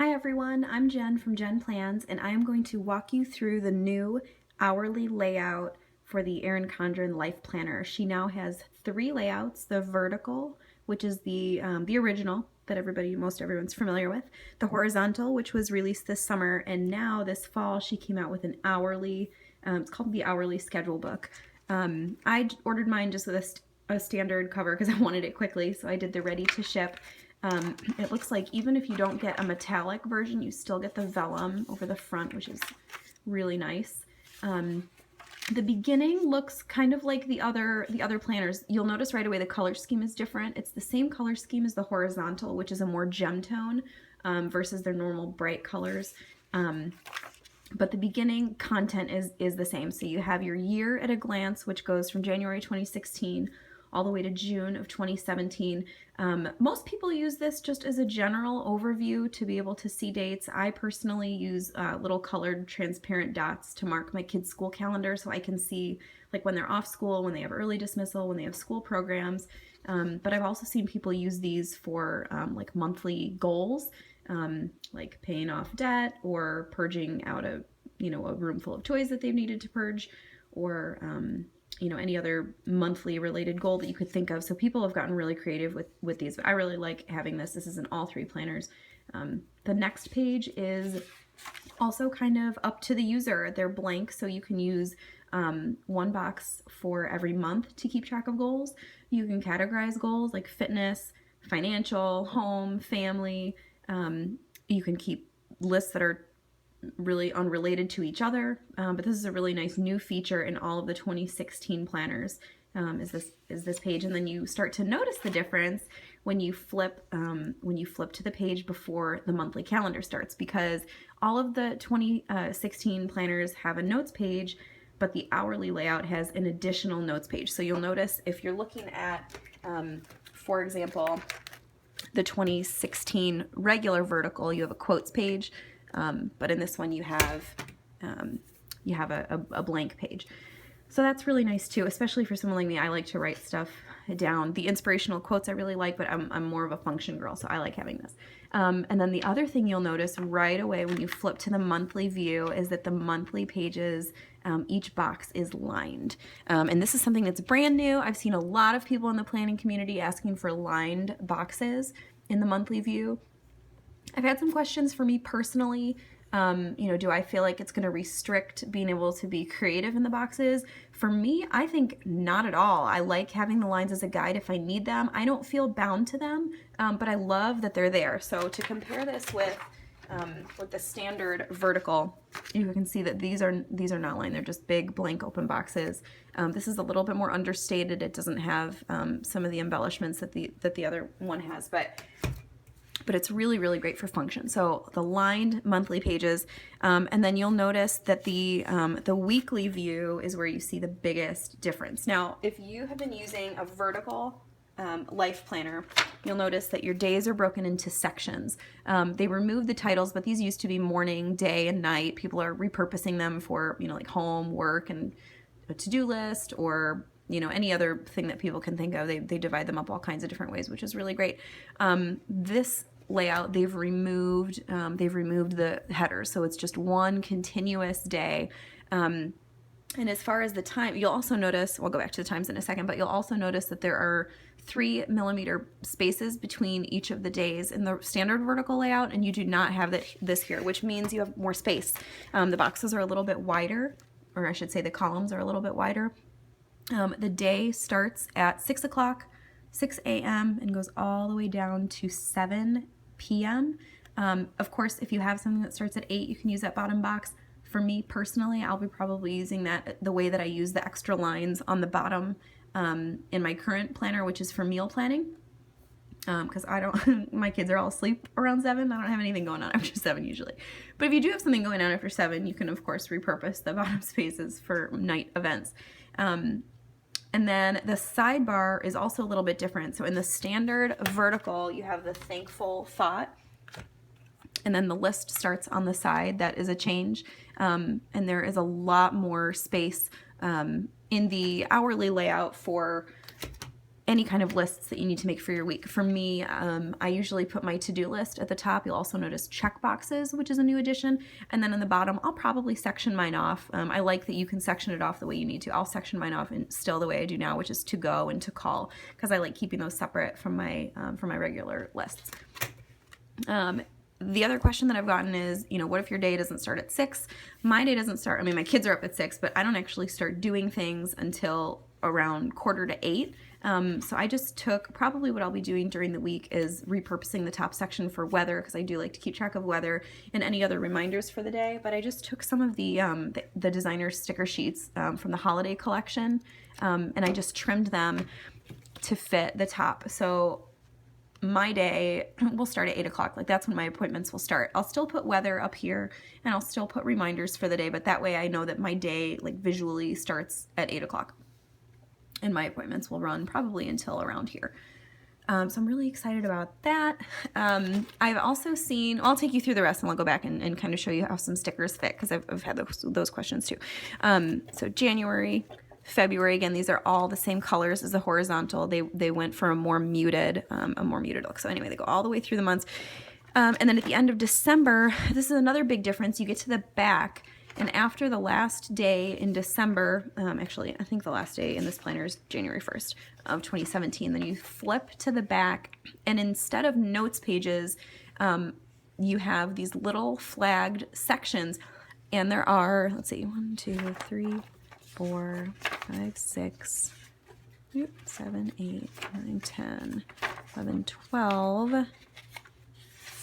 Hi everyone, I'm Jen from JenPlans, and I am going to walk you through the new hourly layout for the Erin Condren Life Planner. She now has 3 layouts: the vertical, which is the original that most everyone's familiar with, the horizontal, which was released this summer, and now this fall she came out with an hourly. It's called the Hourly Schedule Book. I ordered mine just with a standard cover because I wanted it quickly, so I did the ready to ship. It looks like even if you don't get a metallic version, you still get the vellum over the front, which is really nice. The beginning looks kind of like the other planners. You'll notice right away the color scheme is different. It's the same color scheme as the horizontal, which is a more gem tone versus their normal bright colors. But the beginning content is the same. So you have your year at a glance, which goes from January 2016 all the way to June of 2017. Most people use this just as a general overview to be able to see dates. I personally use little colored transparent dots to mark my kids' school calendar so I can see like when they're off school, when they have early dismissal, when they have school programs. But I've also seen people use these for like monthly goals, like paying off debt or purging out a room full of toys that they've needed to purge, or any other monthly related goal that you could think of. So people have gotten really creative with these. I really like having this. This is in all 3 planners. The next page is also kind of up to the user. They're blank, so you can use one box for every month to keep track of goals. You can categorize goals like fitness, financial, home, family. You can keep lists that are really unrelated to each other, but this is a really nice new feature in all of the 2016 planners. Is this page, and then you start to notice the difference when you flip to the page before the monthly calendar starts, because all of the 2016 planners have a notes page, but the hourly layout has an additional notes page. So you'll notice if you're looking at, for example, the 2016 regular vertical, you have a quotes page. But in this one you have a blank page. So that's really nice too, especially for someone like me. I like to write stuff down. The inspirational quotes I really like, but I'm more of a function girl, so I like having this. And then the other thing you'll notice right away when you flip to the monthly view is that the monthly pages, each box is lined. And this is something that's brand new. I've seen a lot of people in the planning community asking for lined boxes in the monthly view. I've had some questions for me personally. Do I feel like it's going to restrict being able to be creative in the boxes? For me, I think not at all. I like having the lines as a guide if I need them. I don't feel bound to them, but I love that they're there. So to compare this with the standard vertical, you can see that these are not lined. They're just big blank open boxes. This is a little bit more understated. It doesn't have some of the embellishments that the other one has, but it's really, really great for function. So the lined monthly pages, and then you'll notice that the weekly view is where you see the biggest difference. Now, if you have been using a vertical life planner, you'll notice that your days are broken into sections. They removed the titles, but these used to be morning, day, and night. People are repurposing them for like home, work, and a to-do list, or any other thing that people can think of. They divide them up all kinds of different ways, which is really great. This layout, they've removed the headers, so it's just one continuous day. And as far as the time, you'll also notice, we'll go back to the times in a second, but you'll also notice that there are 3 millimeter spaces between each of the days in the standard vertical layout, and you do not have this here, which means you have more space. The boxes are a little bit wider, or I should say the columns are a little bit wider. The day starts at 6 o'clock, 6 a.m. and goes all the way down to 7 p.m. Of course, if you have something that starts at 8, you can use that bottom box. For me personally, I'll be probably using that the way that I use the extra lines on the bottom in my current planner, which is for meal planning. Because my kids are all asleep around 7. I don't have anything going on after 7 usually. But if you do have something going on after 7, you can of course repurpose the bottom spaces for night events. And then the sidebar is also a little bit different. So in the standard vertical, you have the thankful thought, and then the list starts on the side. That is a change. And there is a lot more space in the hourly layout for any kind of lists that you need to make for your week. For me, I usually put my to-do list at the top. You'll also notice check boxes, which is a new addition. And then in the bottom, I'll probably section mine off. I like that you can section it off the way you need to. I'll section mine off and still the way I do now, which is to go and to call, because I like keeping those separate from my regular lists. The other question that I've gotten is, what if your day doesn't start at 6? My day doesn't start, my kids are up at 6, but I don't actually start doing things until around 7:45. So I just took, probably what I'll be doing during the week is repurposing the top section for weather, because I do like to keep track of weather and any other reminders for the day. But I just took some of the designer sticker sheets from the holiday collection, and I just trimmed them to fit the top. So my day will start at 8 o'clock. Like, that's when my appointments will start. I'll still put weather up here, and I'll still put reminders for the day, but that way I know that my day, like, visually starts at 8 o'clock. And my appointments will run probably until around here. So I'm really excited about that. I've also seen, I'll take you through the rest and I'll go back and kind of show you how some stickers fit, because I've had those questions too. So January, February, again, these are all the same colors as the horizontal. They went for a more muted look. So anyway, they go all the way through the months. And then at the end of December, this is another big difference. You get to the back, and after the last day in December, actually, I think the last day in this planner is January 1st of 2017, then you flip to the back, and instead of notes pages, you have these little flagged sections, and there are, let's see, 1, 2, 3, 4, 5, 6, 7, 8, 9, 10, 11, 12,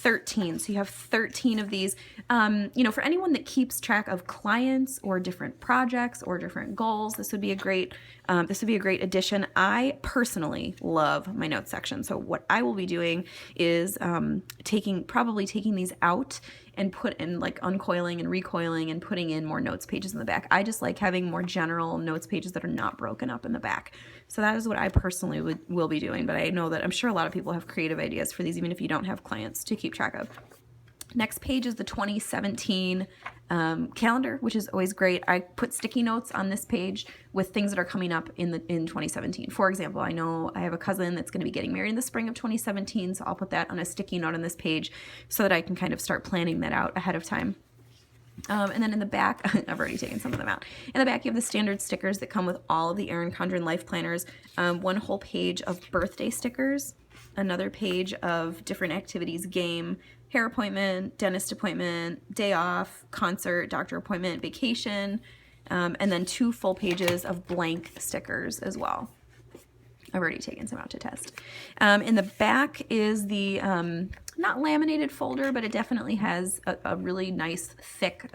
13. So you have 13 of these. For anyone that keeps track of clients or different projects or different goals, this would be a great addition. I personally love my notes section. So what I will be doing is probably taking these out and put in, like, uncoiling and recoiling and putting in more notes pages in the back. I just like having more general notes pages that are not broken up in the back. So that is what I personally will be doing, but I know that I'm sure a lot of people have creative ideas for these, even if you don't have clients to keep track of. Next page is the 2017 calendar, which is always great. I put sticky notes on this page with things that are coming up in 2017. For example, I know I have a cousin that's going to be getting married in the spring of 2017, so I'll put that on a sticky note on this page so that I can kind of start planning that out ahead of time. And then in the back, I've already taken some of them out. In the back, you have the standard stickers that come with all of the Erin Condren Life Planners. One whole page of birthday stickers, another page of different activities, game, hair appointment, dentist appointment, day off, concert, doctor appointment, vacation, and then 2 full pages of blank stickers as well. I've already taken some out to test. In the back is the not laminated folder, but it definitely has a really nice, thick,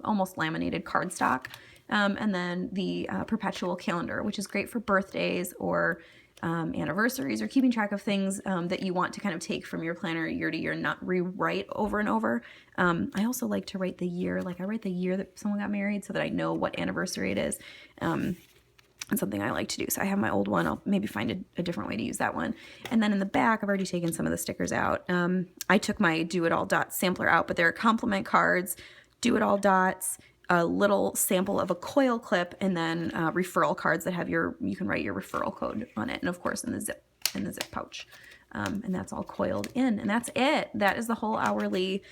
almost laminated cardstock. And then the Perpetual Calendar, which is great for birthdays or anniversaries or keeping track of things that you want to kind of take from your planner year to year and not rewrite over and over. I also like to write the year, like I write the year that someone got married so that I know what anniversary it is. And something I like to do. So I have my old one. I'll maybe find a different way to use that one. And then in the back, I've already taken some of the stickers out. I took my Do It All Dots sampler out, but there are compliment cards, Do It All Dots, a little sample of a coil clip, and then referral cards that have you can write your referral code on it. And of course in the zip pouch. And that's all coiled in, and that's it. That is the whole hourly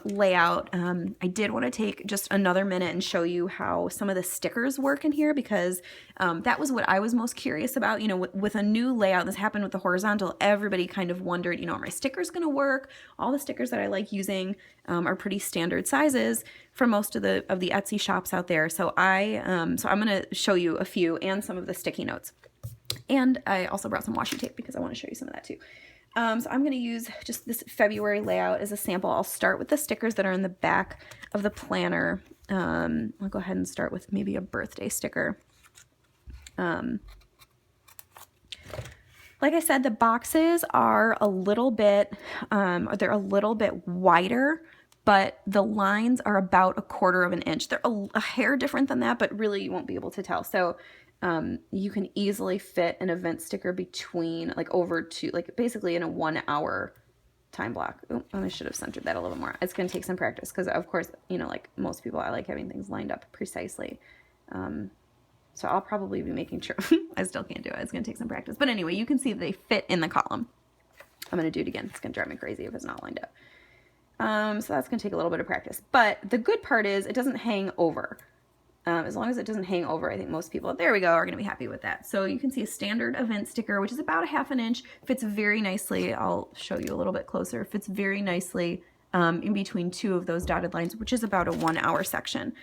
layout. I did want to take just another minute and show you how some of the stickers work in here, because that was what I was most curious about. With a new layout, this happened with the horizontal, everybody kind of wondered, are my stickers going to work? All the stickers that I like using are pretty standard sizes for most of the Etsy shops out there. So I'm going to show you a few and some of the sticky notes. And I also brought some washi tape because I want to show you some of that too. So I'm going to use just this February layout as a sample. I'll start with the stickers that are in the back of the planner. I'll go ahead and start with maybe a birthday sticker. Like I said, the boxes are a little bit, they're a little bit wider, but the lines are about 1/4 of an inch. They're a hair different than that, but really you won't be able to tell. So you can easily fit an event sticker between, basically in a 1 hour time block. Oh, I should have centered that a little bit more. It's going to take some practice because, of course, like most people, I like having things lined up precisely. So I'll probably be making sure. I still can't do it. It's going to take some practice. But anyway, you can see they fit in the column. I'm going to do it again. It's going to drive me crazy if it's not lined up. So that's going to take a little bit of practice. But the good part is it doesn't hang over. As long as it doesn't hang over, I think most people, there we go, are going to be happy with that. So you can see a standard event sticker, which is about 1/2 inch, fits very nicely. I'll show you a little bit closer. Fits very nicely in between 2 of those dotted lines, which is about a 1-hour section.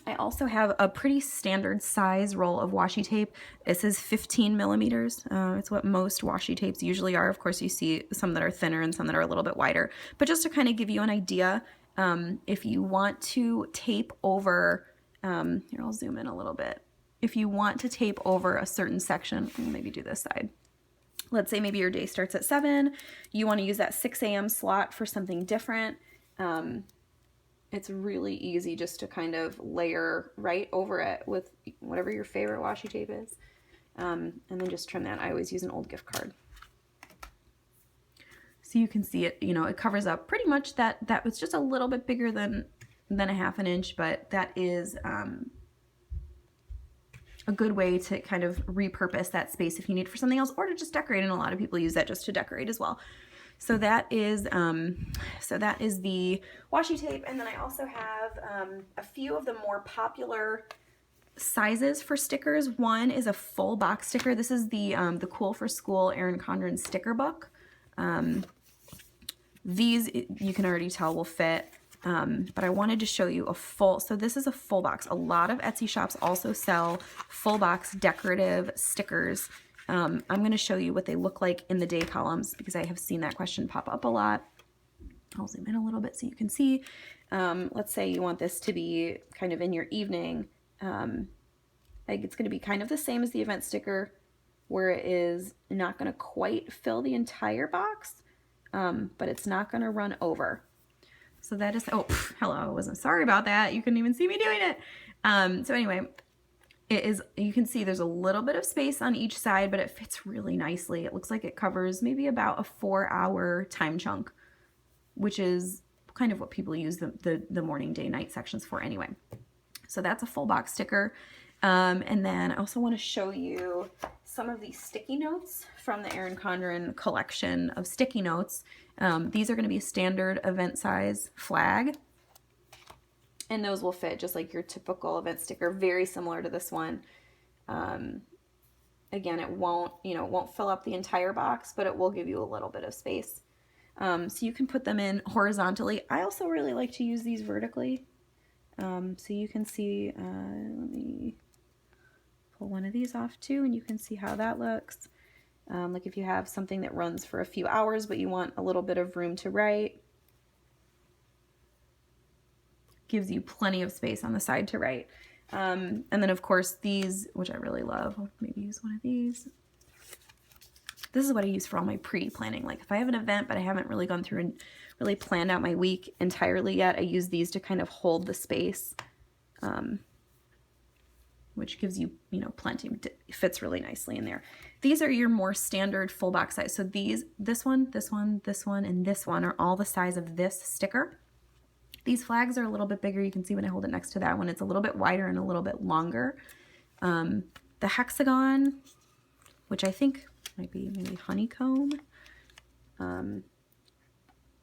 I also have a pretty standard size roll of washi tape. This is 15 millimeters. It's what most washi tapes usually are. Of course, you see some that are thinner and some that are a little bit wider. But just to kind of give you an idea, if you want to tape over, here I'll zoom in a little bit. If you want to tape over a certain section, maybe do this side. Let's say maybe your day starts at 7. You want to use that 6 a.m. slot for something different. It's really easy just to kind of layer right over it with whatever your favorite washi tape is. And then just trim that. I always use an old gift card. So you can see it, you know, it covers up pretty much that was just a little bit bigger than 1/2 inch, but that is a good way to kind of repurpose that space if you need for something else, or to just decorate. And a lot of people use that just to decorate as well. So that is the washi tape. And then I also have a few of the more popular sizes for stickers. One is a full box sticker. This is the Cool for School Erin Condren sticker book. These, you can already tell, will fit. But I wanted to show you a full, so this is a full box. A lot of Etsy shops also sell full box decorative stickers. I'm going to show you what they look like in the day columns because I have seen that question pop up a lot. I'll zoom in a little bit so you can see. Let's say you want this to be kind of in your evening. Like it's going to be kind of the same as the event sticker, where it is not going to quite fill the entire box, but it's not going to run over. So that is, oh, hello, I wasn't sorry about that. You couldn't even see me doing it. So anyway, it is, you can see there's a little bit of space on each side, but it fits really nicely. It looks like it covers maybe about a 4-hour time chunk, which is kind of what people use the morning, day, night sections for anyway. So that's a full box sticker. And then I also want to show you some of these sticky notes from the Erin Condren collection of sticky notes. These are going to be a standard event size flag. And those will fit just like your typical event sticker, very similar to this one. Again, it won't fill up the entire box, but it will give you a little bit of space. So you can put them in horizontally. I also really like to use these vertically. So you can see, let me pull one of these off too, and you can see how that looks. Like if you have something that runs for a few hours, but you want a little bit of room to write, gives you plenty of space on the side to write. And then of course these, which I really love, I'll maybe use one of these. This is what I use for all my pre-planning. Like if I have an event, but I haven't really gone through and really planned out my week entirely yet, I use these to kind of hold the space, which gives you, plenty. It fits really nicely in there. These are your more standard full box size. So these, this one, and this one are all the size of this sticker. These flags are a little bit bigger. You can see when I hold it next to that one, it's a little bit wider and a little bit longer. The hexagon, which I think might be maybe honeycomb,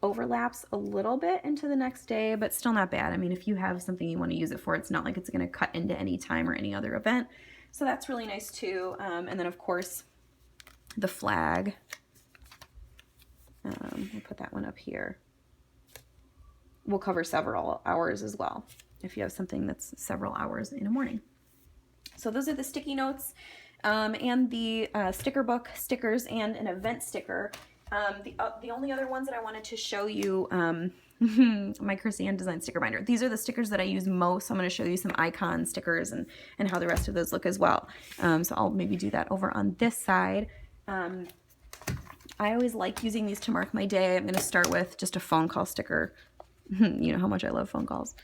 overlaps a little bit into the next day, but still not bad. I mean, if you have something you want to use it for, it's not like it's going to cut into any time or any other event. So that's really nice too. And then of course the flag, we'll put that one up here. Will cover several hours as well if you have something that's several hours in a morning. So those are the sticky notes and the sticker book, stickers, and an event sticker. The only other ones that I wanted to show you, my Chrissy Ann Design sticker binder. These are the stickers that I use most. So I'm going to show you some icon stickers and how the rest of those look as well. So I'll maybe do that over on this side. I always like using these to mark my day. I'm going to start with just a phone call sticker. You know how much I love phone calls.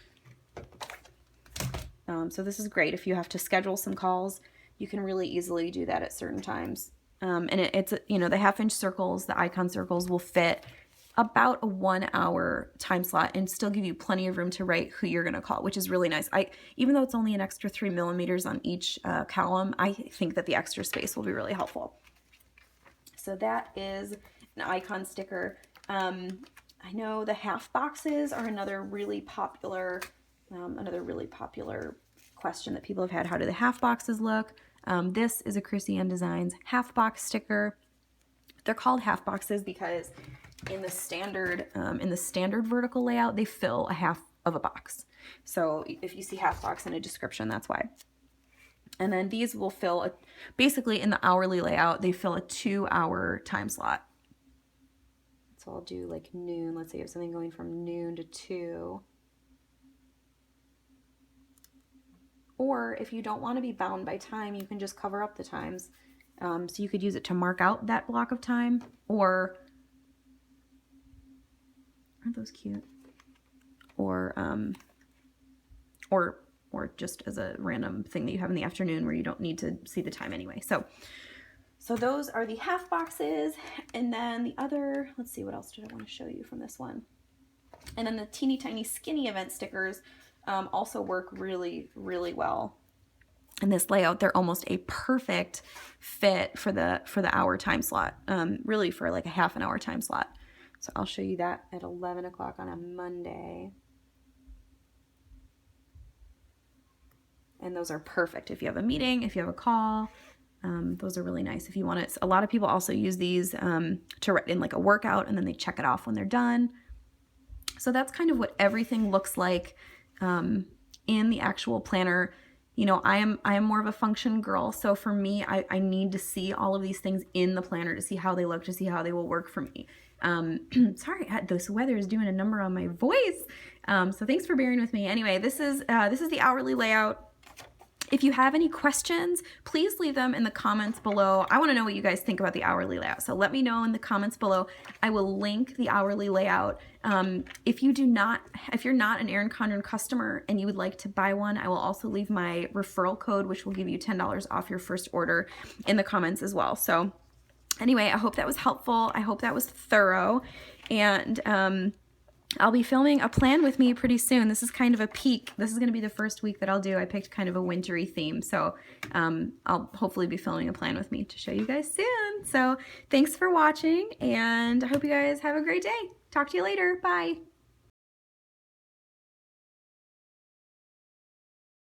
So this is great. If you have to schedule some calls, you can really easily do that at certain times. And it's the 1/2 inch circles, the icon circles will fit about a 1 hour time slot and still give you plenty of room to write who you're going to call, which is really nice. Even though it's only an extra 3 millimeters on each column, I think that the extra space will be really helpful. So that is an icon sticker. I know the half boxes are another really popular question that people have had. How do the half boxes look? This is a Chrissy Ann Designs half box sticker. They're called half boxes because in the standard vertical layout, they fill a half of a box. So if you see half box in a description, that's why. And then these will fill basically in the hourly layout, they fill a 2-hour time slot. So I'll do like noon. Let's say you have something going from noon to 2. Or if you don't want to be bound by time, you can just cover up the times. So you could use it to mark out that block of time, or aren't those cute? Or just as a random thing that you have in the afternoon where you don't need to see the time anyway. So those are the half boxes. And then the other, let's see, what else did I want to show you from this one? And then the teeny tiny skinny event stickers also work really, really well in this layout. They're almost a perfect fit for the hour time slot, really for like a half an hour time slot. So I'll show you that at 11 o'clock on a Monday. And those are perfect if you have a meeting, if you have a call. Those are really nice if you want it. A lot of people also use these to write in like a workout, and then they check it off when they're done. So that's kind of what everything looks like in the actual planner. You know, I am more of a function girl. So for me, I need to see all of these things in the planner to see how they look, to see how they will work for me. Sorry, this weather is doing a number on my voice. So thanks for bearing with me. Anyway, this is the hourly layout. If you have any questions, please leave them in the comments below. I want to know what you guys think about the hourly layout. So let me know in the comments below. I will link the hourly layout. If you're not an Erin Condren customer and you would like to buy one, I will also leave my referral code, which will give you $10 off your first order, in the comments as well. So anyway, I hope that was helpful. I hope that was thorough. And I'll be filming a plan with me pretty soon. This is kind of a peek. This is going to be the first week that I'll do. I picked kind of a wintry theme. So I'll hopefully be filming a plan with me to show you guys soon. So thanks for watching, and I hope you guys have a great day. Talk to you later. Bye.